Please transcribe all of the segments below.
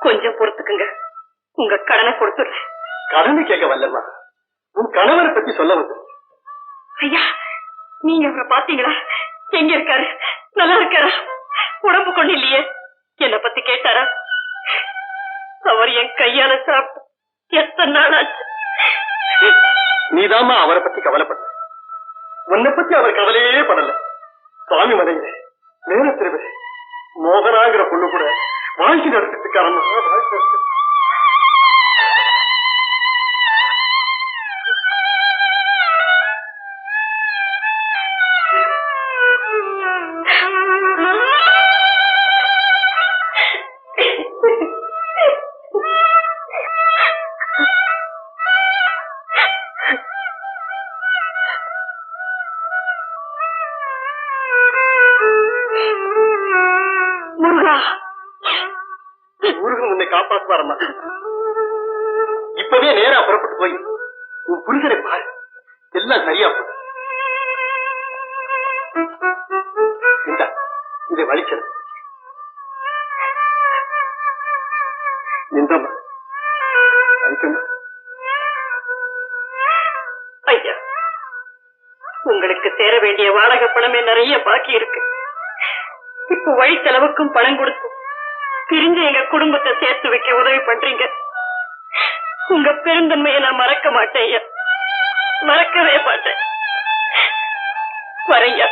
கொஞ்சம் பொறுத்துக்குங்க, உங்க கடனை கொடுத்துடுறேன். கடனை கேட்க வரலம்மா, உன் கணவரை பத்தி சொல்ல வந்து. ஐயா, நீங்க அவரை பாத்தீங்களா? எங்க இருக்காரு? நல்லா இருக்காரா? உடம்பு கொண்டு இல்லையே. என்னை பத்தி கேட்டாரா? அவர் என் கையால சாப்பிட்டு எத்தனை நாள் ஆச்சு. நீதாமா அவரை பத்தி கவலைப்பட, உன்னை பத்தி அவர் கவலையே படல. சுவாமி மலையில நேரத்திற்கு மோகனாங்கிற பொண்ணு கூட வாழ்க்கை நடத்திட்டு இருக்காரம்மா. முருகன் உன்னை காப்பாற்றுவாரம்மா. இப்பவே நேரா புறப்பட்டு போய் உன் புரிதலை பாரு, எல்லாம் சரியா போகுது. இதை வலிச்சது ஐயா, உங்களுக்கு சேர வேண்டிய வாடகை பணமே நிறைய பாக்கி இருக்கு. இப்ப வழி செலவுக்கும் பணம் கொடுத்து பிரிஞ்சு எங்க குடும்பத்தை சேர்த்து வைக்க உதவி பண்றீங்க. உங்க பெருந்தன்மையை நான் மறக்க மாட்டேன் ஐயா, மறக்கவே மாட்டேன். வரையா.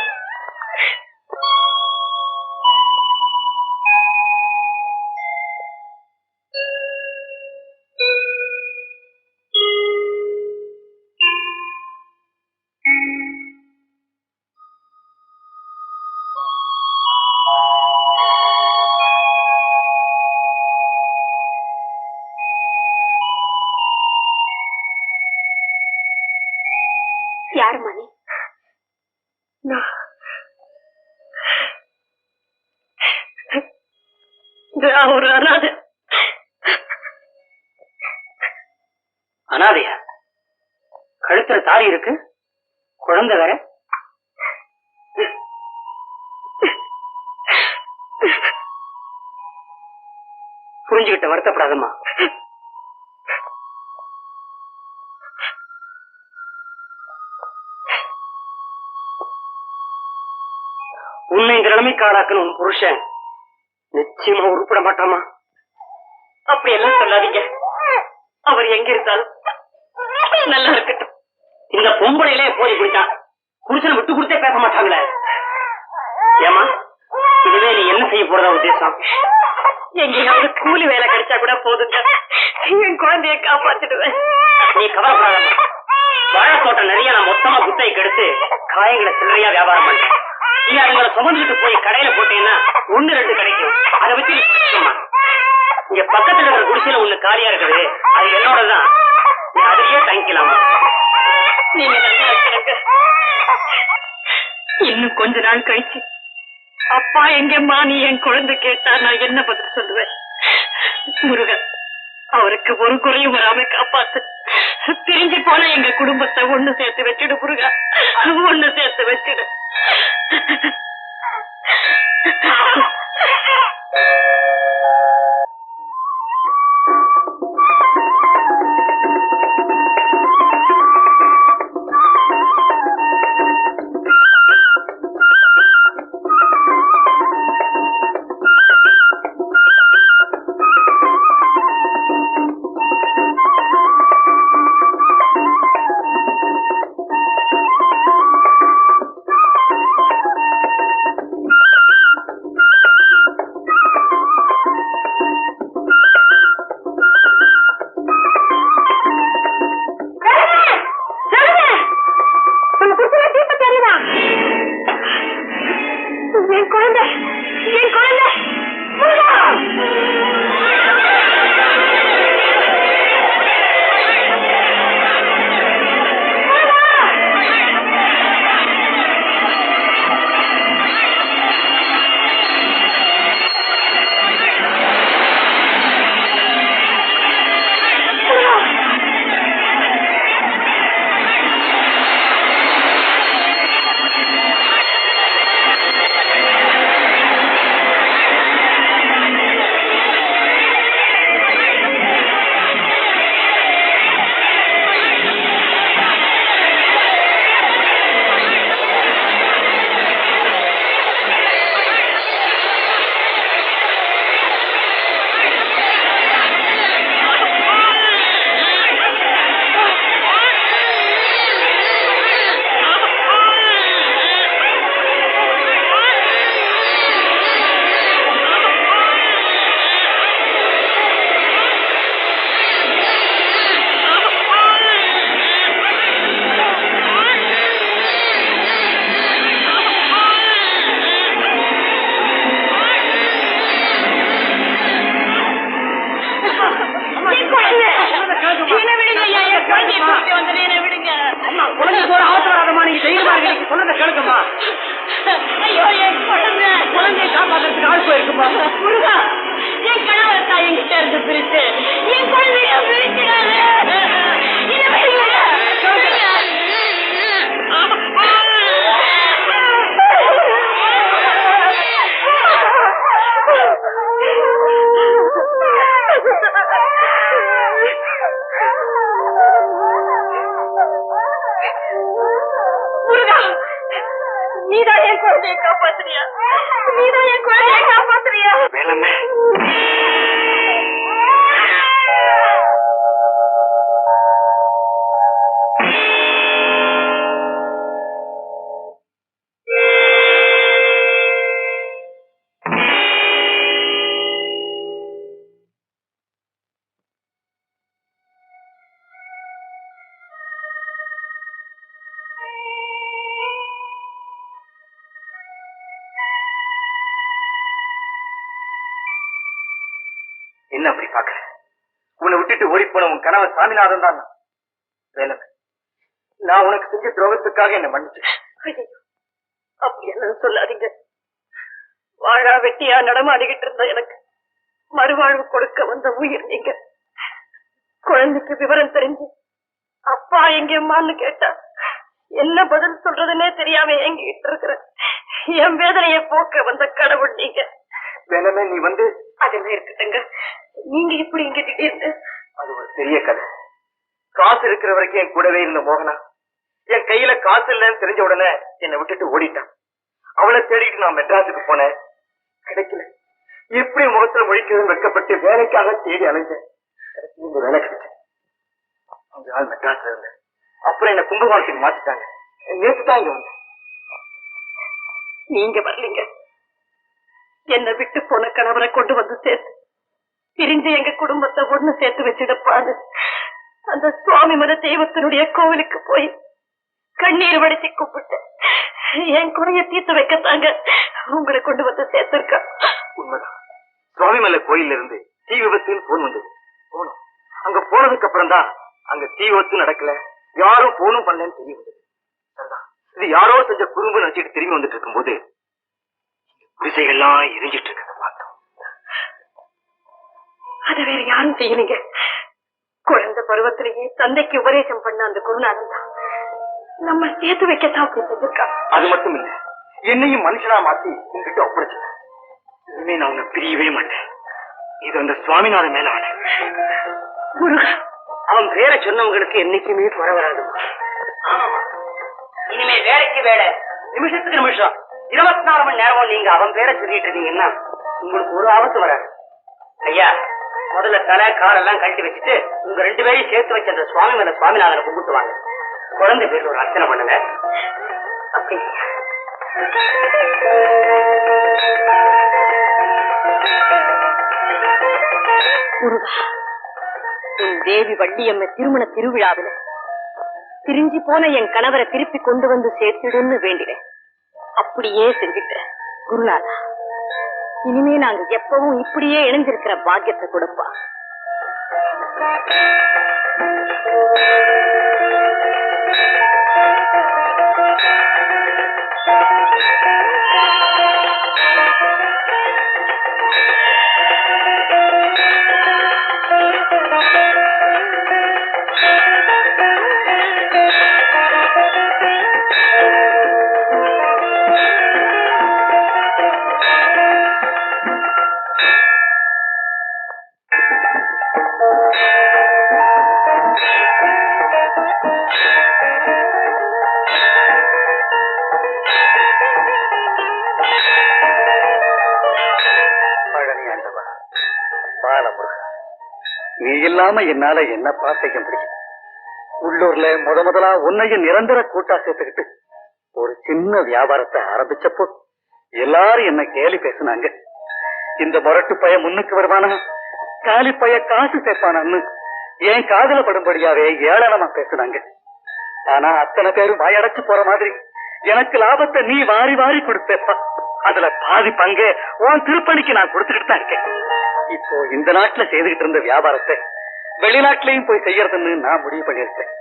யார் மணி? ஒரு அனாதை. அனாதையா? கழுத்துல தாலி இருக்கு, குழந்தை வேற. புரிஞ்சுக்கிட்ட, வருத்தப்படாதம்மா. உன்னை இந்த நிலைமைக்கு ஆளாக்குன உன் புருஷன் நிச்சயமா உருப்பிட மாட்டாமா. அப்படி எல்லாம் சொல்லாதீங்க. அவர் எங்க இருந்தாலும் நல்லா இருக்கட்டும். இந்த பொம்பளையிலே போய் குடித்தான், புருஷனை விட்டு கொடுத்தே பேச மாட்டாங்களே. ஏமா, இதுவே நீ என்ன செய்ய போறதா உத்தேசம்? எங்கேயாவது கூலி வேலை கிடைச்சா கூட போதுங்க, என் குழந்தைய காப்பாத்திடுவேன். நீ கவலைப்படாதம்மா. வாழை தோட்டம் நிறைய நான் மொத்தமா குத்தைக்கு எடுத்து காயங்களை சில்லறையா வியாபாரம் பண்றேன். நீ அதுங்களை சுமந்துட்டு போய் கடையில போட்டீங்கன்னா 1-2 கிடைக்கும். அதை வச்சு இங்க பக்கத்துல இருக்கிற குடிசையில ஒண்ணு காலியா இருக்குது, அது என்னோடதான். நீ அதுலயே தங்கிக்கலாமா? நீங்க நல்லா இருக்கிறாங்க. இன்னும் கொஞ்ச நாள் கழிச்சு அப்பா எங்கம்மா நீ என் குழந்தை கேட்டா நான் என்ன பதில் சொல்லுவேன்? முருகன், அவருக்கு ஒரு குறையும் வராம காப்பாத்து. பிரிஞ்சு போன எங்க குடும்பத்தை ஒண்ணு சேர்த்து வச்சுடு முருகா, ஒண்ணு சேர்த்து வச்சுடு. சொல்றத கேளுங்கம்மா. ஐயோ என் குழந்தையை காப்பாத்துறதுக்கு ஆள் போயிருக்குமா? முருகா, என் கணவரை தான் என்கிட்ட இருந்து பிரிச்சு என் குழந்தைய பிரிக்கிறாரு. முருகா, நீதான் என் குழந்தைய காப்பாத்துறியா? நீதான் என் குழந்தைய காப்பாத்துறியா? வேலம்மே, என்ன அப்படி பாக்குற? உன்னை விட்டுட்டு ஓடி போன உன் கணவர் சாமிநாதன் தான். வேலம்மே, நான் உனக்கு செஞ்ச துரோகத்துக்காக என்ன மன்னிச்சு. அப்படி எல்லாம் சொல்லாதீங்க. வாழா வெட்டியா நடமாடிக்கிட்டு இருந்த எனக்கு மறுவாழ்வு கொடுக்க வந்த உயிர் நீங்க. குழந்தைக்கு விவரம் தெரிஞ்சு அப்பா எங்கம்மான்னு கேட்டா என்ன பதில் சொல்றதுன்னே தெரியாம எங்கிட்டு இருக்கிற என் வேதனையை போக்க வந்த கடவுள் நீங்க. வேலம்மே, நீ வந்து அதெல்லாம் இருக்கட்டுங்க. நீங்க இப்படி இங்க திடீர்னு? அது ஒரு பெரிய கதை. காசு இருக்கிற வரைக்கும் என் கூடவே இருந்த மோகனா என் கையில காசு இல்லைன்னு தெரிஞ்ச உடனே என்னை விட்டுட்டு ஓடிட்டான். அவளை தேடிட்டு நான் மெட்ராஸுக்கு போனேன். கிடைக்கல. எப்படி முகத்துல முழிக்கிறது வெட்கப்பட்டு வேலைக்காக தேடி அலைஞ்சேன். இந்த வேலை கிடைச்சேன். 5 நாள் மெட்ராஸ்ல இருந்தேன். அப்புறம் என்ன கும்பகோணத்துக்கு மாத்திட்டாங்க. நேற்று தான் இங்க வந்தேன். நீங்க வரலீங்க. என்ன விட்டு போன கணவரை கொண்டு வந்து சேர்த்து பிரிஞ்சு எங்க குடும்பத்தை ஒண்ணு சேர்த்து வச்சிடப்பாடு அந்த சுவாமி மத தெய்வத்தினுடைய கோவிலுக்கு போய் கண்ணீர் வடிச்சு கூப்பிட்டு என் குறைய தீர்த்து வைக்கத்தாங்க உங்களை கொண்டு வந்து சேர்த்திருக்கா. உண்மைதான். சுவாமிமலை கோயில்ல இருந்து தீ விபத்துன்னு போன் வந்தது. போனோம். அங்க போனதுக்கு அப்புறம் தான் அங்க தீ விபத்து நடக்கல, யாரும் போனும் பண்ணலன்னு தெரிய வந்தது. சரிதான், இது யாரோ செஞ்ச குறும்பு நினைச்சிட்டு திரும்பி வந்துட்டு இருக்கும் போது குடிசைகள்லாம் எரிஞ்சிட்டு இருக்கிறத பார்த்தோம். அத வேற யாரும் செய்யலீங்க. குழந்தை பருவத்திலேயே தந்தைக்கு உபதேசம் பண்ண அந்த குருநாதன் தான் நம்ம சேர்த்து வைக்கத்தான் அப்படி செஞ்சிருக்கா. அது மட்டும் இல்ல, என்னையும் மனுஷனா மாத்தி உங்ககிட்ட ஒப்படைச்சிட்டேன். இனிமே நான் உன்னை பிரியவே மாட்டேன். இது அந்த சுவாமிநாதன் மேல ஆன. முருகா, அவன் பேரை சொன்னவங்களுக்கு என்னைக்குமே குறை வராது. இனிமே வேலைக்கு வேலை, நிமிஷத்துக்கு நிமிஷம் 24 மணி நேரமும் நீங்க அவன் பேரை சொல்லிட்டு இருந்தீங்கன்னா உங்களுக்கு ஒரு ஆபத்து வராது. ஐயா, முதல்ல தலை காலெல்லாம் கழட்டி வச்சுட்டு உங்க 2 பேரையும் சேர்த்து வச்ச அந்த சுவாமி மேல சுவாமிநாதனை கும்பிட்டு வாங்க. குழந்தை பேர்ல ஒரு அர்ச்சனை பண்ணுங்க. அப்படி முருகா, உன் தேவி வள்ளியம்ம திருமண திருவிழாவில் பிரிஞ்சு போன என் கணவரை திருப்பி கொண்டு வந்து சேர்த்துடுன்னு வேண்டினேன். அப்படியே செஞ்சுட்டேன். குருநாதா, இனிமே நாங்க எப்பவும் இப்படியே இணைஞ்சிருக்கிற பாக்கியத்தை கொடுப்பா. நீ இல்லாம என்னால என்னப்பா செய்ய முடியும்? உள்ளூர்ல முதலா உன்னையும் நிரந்தர கூட்டா சேர்த்துக்கிட்டு ஒரு சின்ன வியாபாரத்தை ஆரம்பிச்சப்போ எல்லாரும் என்ன கேலி பேசினாங்க. இந்த முரட்டு பைய முன்னுக்கு வருவானா, காலி பைய காசு சேர்ப்பானான்னு என் காதல படும்படியாவே ஏளனமா பேசினாங்க. ஆனா அத்தனை பேரும் வாயடைச்சு போற மாதிரி எனக்கு லாபத்தை நீ வாரி வாரி கொடுத்தப்பா. அதுல பாதி பங்கு உன் திருப்பணிக்கு நான் கொடுத்துக்கிட்டு தான் இருக்கேன். இப்போ இந்த நாட்டுல செய்துகிட்டு இருந்த வியாபாரத்தை வெளிநாட்டிலையும் போய் செய்யறதுன்னு நான் முடிவு பண்ணிருக்கேன்.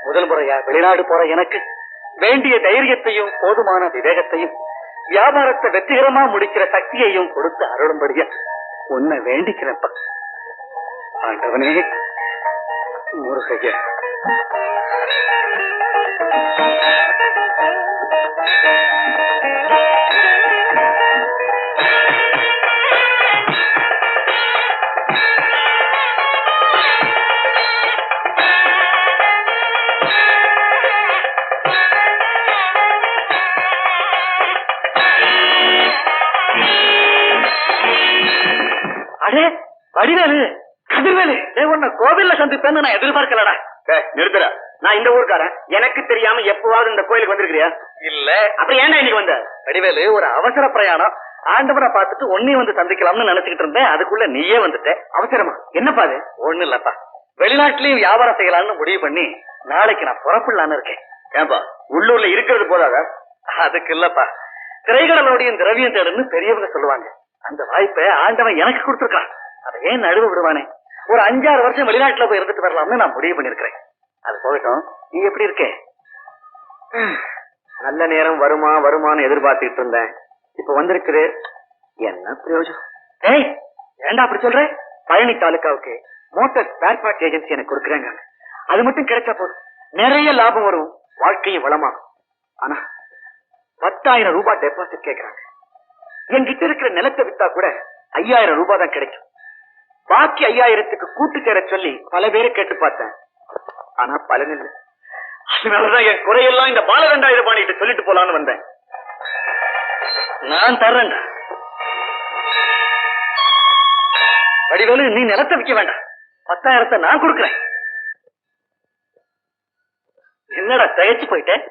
முதல் முறையா வெளிநாடு போற எனக்கு வேண்டிய தைரியத்தையும் போதுமான விவேகத்தையும் வியாபாரத்தை வெற்றிகரமா முடிக்கிற சக்தியையும் கொடுத்து அருளும்படியா உன்னை வேண்டிக்கிறப்ப ஆண்டவனே முருகையா. அடே வடிவேலு, கதிர்வேலு, உன்னை கோவில்ல சந்திப்பேன்னு நான் எதிர்பார்க்கலடா. நிறுத்துற, நான் இந்த ஊருக்காரன். எனக்கு தெரியாம எப்பவாவது இந்த கோயிலுக்கு வந்திருக்கிறியா? இல்ல. அப்படி ஏன்டா இன்னைக்கு வந்த? வடிவேலு, ஒரு அவசர பிரயாணம். ஆண்டவரை பார்த்துட்டு ஒன்னையும் வந்து சந்திக்கலாம்னு நினைச்சுக்கிட்டு இருந்தேன். அதுக்குள்ள நீயே வந்துட்ட. அவசரமா? என்னப்பா அது? ஒண்ணு இல்லப்பா, வெளிநாட்டுலயும் வியாபாரம் செய்யலாம்னு முடிவு பண்ணி நாளைக்கு நான் புறப்படலான்னு இருக்கேன். ஏன்பா, உள்ளூர்ல இருக்கிறது போதாதா? அதுக்கு இல்லப்பா, திரைக்கடலோடையும் திரவியம் தேடுன்னு பெரியவங்க சொல்லுவாங்க. அந்த வாய்ப்பை ஆண்டவன் எனக்கு கொடுத்துருக்கான். அதை ஏன் நடுவ விடுவானே? ஒரு 5-6 வருஷம் வெளிநாட்டுல போய் இருந்துட்டு வரலாம்னு நான் முடிவு பண்ணிருக்கிறேன். அது போகட்டும், நீ எப்படி இருக்க? நல்ல நேரம் வருமான்னு எதிர்பார்த்துட்டு இருந்தேன். இப்ப வந்திருக்குது, என்ன பிரயோஜனம்? ஏய், ஏன்டா அப்படி சொல்ற? பழனி தாலுக்காவுக்கு மோட்டார் ஸ்பேர் பார்ட்ஸ் ஏஜென்சி எனக்கு கொடுக்குறாங்க. அது மட்டும் கிடைச்சா போதும், நிறைய லாபம் வரும், வாழ்க்கையும் வளமாகும். ஆனா 10,000 ரூபாய் டெபாசிட் கேட்கறாங்க. என்கிட்ட இருக்கிற நிலத்தை வித்தா கூட 5,000 ரூபாய் தான் கிடைக்கும். பாக்கி 5,000க்கு கூட்டு சேர சொல்லி பல பேரை கேட்டு பார்த்தேன். ஆனா பலன் இல்லை. அதனாலதான் என் குறையெல்லாம் இந்த பாலகண்டாயிரம் பாணிட்டு சொல்லிட்டு போலான்னு வந்தேன். நான் தர்றேன்டா. வடிவேலு, நீ நிலத்தை விற்க வேண்டாம். 10,000 நான் கொடுக்குறேன். என்னடா தயச்சு போயிட்டேன்?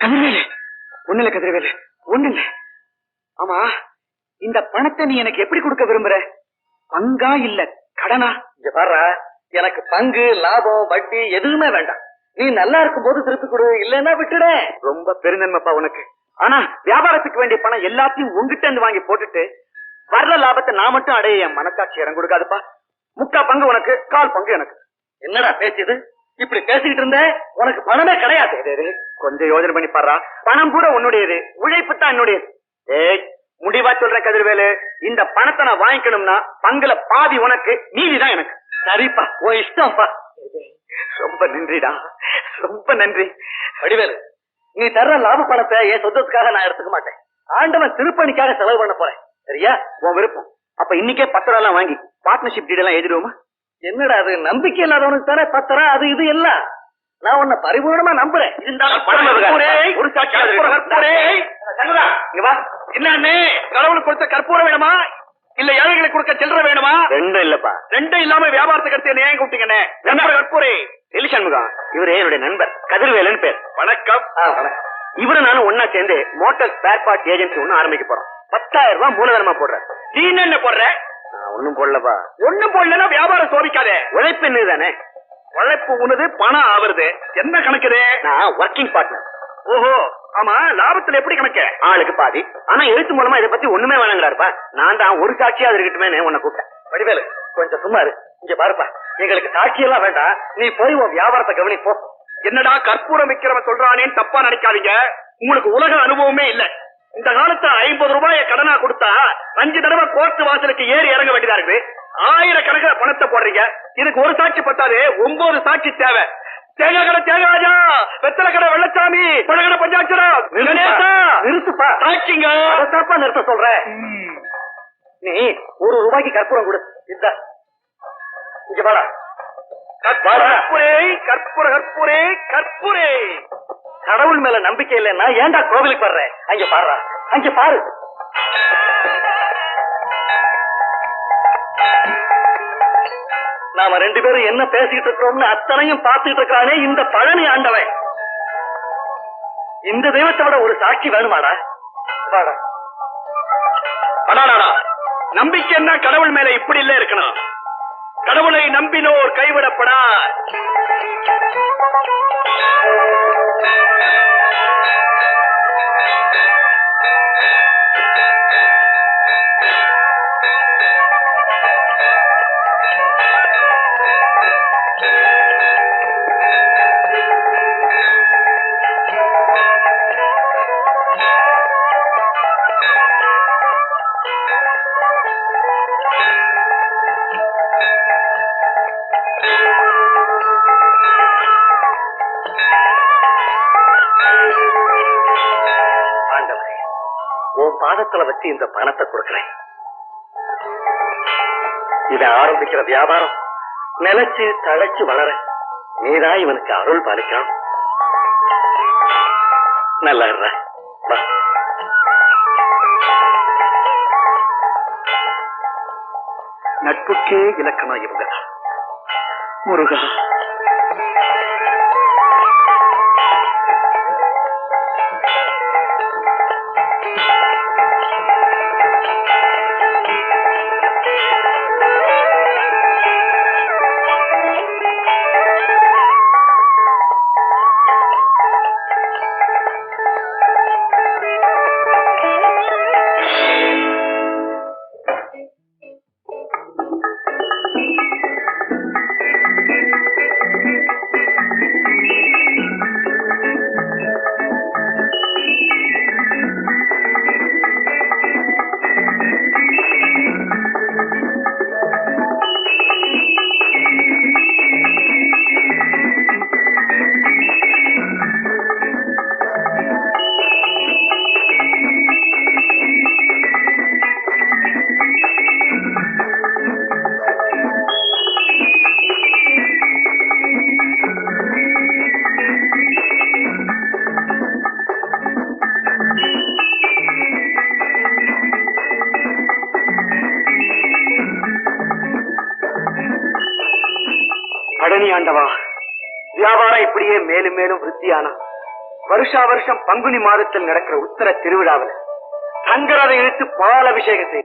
கதிர்வேலு, ஒண்ணு இல்ல கதிர்வேலு, ஒண்ணு இல்ல. ஆமா, இந்த பணத்தை நீ எனக்கு எப்படி கொடுக்க விரும்புற? பங்கா இல்ல கடனா? இங்க பாரு, எனக்கு பங்கு, லாபம், வட்டி எதுவுமே வேண்டாம். நீ நல்லா இருக்கும் போது திருப்பி கொடு, இல்லன்னா விட்டுட. ரொம்ப பெருந்தன்மைப்பா உனக்கு. ஆனா வியாபாரத்துக்கு வேண்டிய பணம் எல்லாத்தையும் உங்ககிட்ட இருந்து வாங்கி போட்டுட்டு வர்ற லாபத்தை நான் மட்டும் அடைய என் மனசாட்சி இடம் கொடுக்காதுப்பா. 3/4 பங்கு உனக்கு, 1/4 பங்கு எனக்கு. என்னடா பேசுது? இப்படி பேசிக்கிட்டு இருந்த உனக்கு பணமே கிடையாது. கொஞ்சம் யோசனை பண்ணி பாரு. பணம் கூட உன்னுடையது, உழைப்பு தான் என்னுடையது. ஏய், முடிவா சொல்றேன் கதிர்வேலு, இந்த பணத்தை நான் வாங்கிக்கணும்னா பங்குல பாதி உனக்கு, மீதிதான் எனக்கு. சரிப்பா, உன் இஷ்டம்ப்பா. ரொம்ப நன்றிடா, ரொம்ப நன்றி. வடிவேலு, நீ தர்ற லாப பணத்தை என் சொந்தத்துக்காக நான் எடுத்துக்க மாட்டேன். ஆண்டவன் திருப்பணிக்காக செலவு பண்ண போறேன். சரியா? உன் விருப்பம். அப்ப இன்னைக்கே 10 ரூபாய் வாங்கி பார்ட்னர்ஷிப் டீட் எல்லாம் எழுதிடுவோமா? என்னடா அது? நம்பிக்கை இல்லாதவனுக்கு தானே 10 ரூபா அது இது எல்லாம். நான் உன்னை பரிபூர்ணமா நம்புறேன். ஒரு சாட்சி என்ன? கடவுளுக்கு கொடுத்த கற்பூரம் வேணுமா, இல்ல ஏழைகளுக்கு கொடுக்க சில்லற வேணுமா? ரெண்டும் இல்லப்பா. ரெண்டும் இல்லாம வியாபாரத்துக்கு எடுத்து ஏன் கூப்பிட்டீங்கன்னு? கற்பூரே எலி சண்முகம், இவரே என்னுடைய நண்பர், கதிர்வேலன் பேர். வணக்கம். வணக்கம். இவரு நானும் ஒன்னா சேர்ந்து மோட்டார் ஸ்பேர் பார்ட் ஏஜென்சி ஒண்ணு ஆரம்பிக்க போறோம். 10,000 ரூபாய் மூலதனமா போடுறேன். நீ என்ன போடுற? ஒண்ணும் போடலப்பா. ஒண்ணும் போடலன்னா வியாபாரம் சோதிக்காதே. உழைப்பு என்னதானே? உழைப்பு உனது, பணம் ஆவறது. என்ன கணக்குது? நான் ஒர்க்கிங் பார்ட்னர். ஓஹோ, ஆமா. லாபத்துல எப்படி கணக்கு? ஆளுக்கு பாதி. ஆனா எழுத்து மூலமா இதை பத்தி ஒண்ணுமே வேணாங்கிறாருப்பா. நான் தான் ஒரு சாட்சியா இருக்கட்டுமே உன்னை கூப்பிட்டேன். வடிவேலு, கொஞ்சம் சும்மா இரு. இங்க பாருப்பா, எங்களுக்கு சாட்சியெல்லாம் வேண்டாம். நீ போய் உன் வியாபாரத்தை கவனிப்போ. என்னடா கற்பூரம் விக்கிறவன் சொல்றானேன்னு தப்பா நினைக்காதீங்க. உங்களுக்கு உலக அனுபவமே இல்ல. இந்த காலத்துல 50 ரூபாய கடனா கொடுத்தா 5 தடவை கோர்ட் வாசலுக்கு ஏறி இறங்க வேண்டியதா இருக்கு. 1000 கணக்கில் பணத்தை போடுறீங்க. இதுக்கு ஒரு சாட்சி பத்தாது, 9 சாட்சி தேவை. தேங்காய் கடை தேகராஜா, வெத்தலை கடை வெள்ளச்சாமி, பழகடை பஞ்சாட்சரம். நிறுத்துப்பா. சாட்சிங்க. தப்பா நிறுத்த சொல்ற. நீ 1 ரூபாய்க்கு கற்பூரம் கொடு. இந்த இங்க பாடா. கற்பூரே கற்பூர கற்பூரே கற்பூரே. கடவுள் மேல நம்பிக்கை இல்லைன்னா ஏன்டா கோவிலுக்கு வர்ற? அங்க பாரு, அங்க பாரு. நாம 2 பேரும் என்ன பேசிட்டு இருக்கோம்னு அத்தனையும் பார்த்துட்டு இருக்கானே இந்த பழனி ஆண்டவன். இந்த தெய்வத்தை விட ஒரு சாட்சி வேணுமாடா? பாடா. அடாடா, நம்பிக்கைன்னா கடவுள் மேல இப்படி இல்ல இருக்கணும். கடவுளை நம்பினோர் கைவிடப்படா. ஞாபகத்துல வச்சு இந்த பணத்தை கொடுக்கிறேன். இதை ஆரம்பிக்கிற வியாபாரம் நிலைச்சு தழைச்சு வளர நீதான் இவனுக்கு அருள் பாலிக்கணும். நல்லா இருற. வா. நட்புக்கே இலக்கணம் இவங்க. முருகா. பழனி ஆண்டவா, வியாபாரம் இப்படியே மேலும் மேலும் விருத்தியானா வருஷா வருஷம் பங்குனி மாதத்தில் நடக்கிற உத்தர திருவிழாவில் சங்கரதை இழுத்து பால் அபிஷேகம் செய்.